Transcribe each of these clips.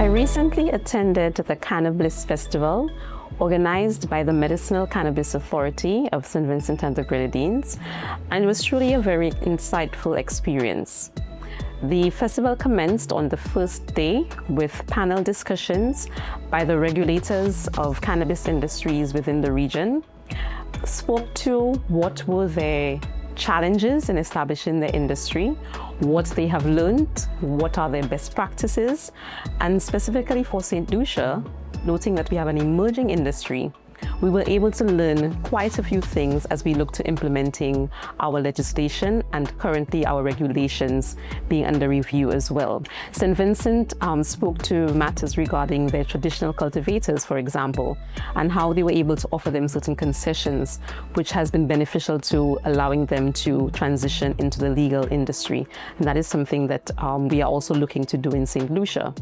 I recently attended the Cannablis Festival organized by the Medicinal Cannabis Authority of St. Vincent and the Grenadines, and it was truly a very insightful experience. The festival commenced on the first day with panel discussions by the regulators of cannabis industries within the region, spoke to what were their challenges in establishing their industry, what they have learned, what are their best practices, and specifically for Saint Lucia, noting that we have an emerging industry, we were able to learn quite a few things as we look to implementing our legislation and currently our regulations being under review as well. St. Vincent spoke to matters regarding their traditional cultivators, for example, and how they were able to offer them certain concessions, which has been beneficial to allowing them to transition into the legal industry. And that is something that we are also looking to do in St. Lucia.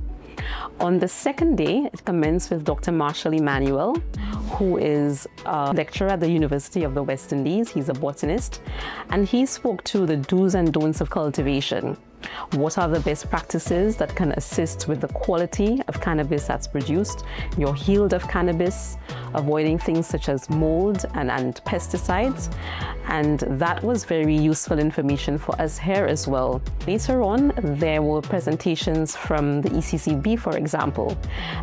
On the second day, it commenced with Dr. Marshall Emmanuel, who is a lecturer at the University of the West Indies. He's a botanist, and he spoke to the do's and don'ts of cultivation. What are the best practices that can assist with the quality of cannabis that's produced, your yield of cannabis, avoiding things such as mold and pesticides. And that was very useful information for us here as well. Later on, there were presentations from the ECCB, for example,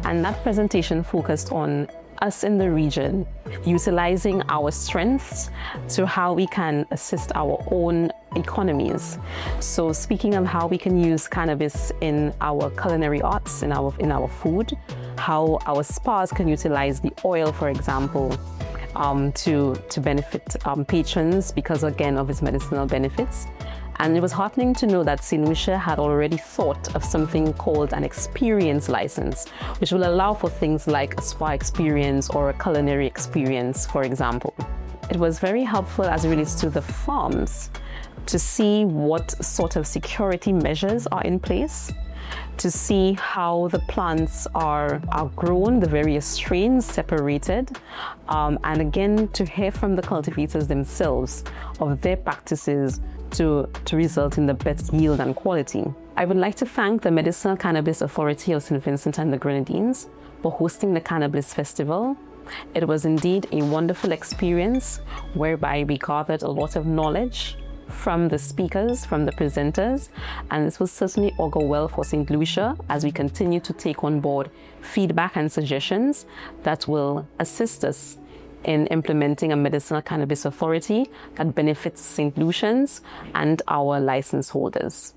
and that presentation focused on us in the region, utilizing our strengths to how we can assist our own economies. So speaking of how we can use cannabis in our culinary arts, in our food, how our spas can utilize the oil, for example, to benefit patrons because, again, of its medicinal benefits. And it was heartening to know that Saint Lucia had already thought of something called an experience license, which will allow for things like a spa experience or a culinary experience, for example. It was very helpful as it relates to the farms to see what sort of security measures are in place, to see how the plants are grown, the various strains separated, and again, to hear from the cultivators themselves of their practices to result in the best yield and quality. I would like to thank the Medicinal Cannabis Authority of St. Vincent and the Grenadines for hosting the Cannablis Festival. It was indeed a wonderful experience whereby we gathered a lot of knowledge from the speakers, from the presenters, and this will certainly augur well for St. Lucia as we continue to take on board feedback and suggestions that will assist us in implementing a medicinal cannabis authority that benefits St. Lucians and our license holders.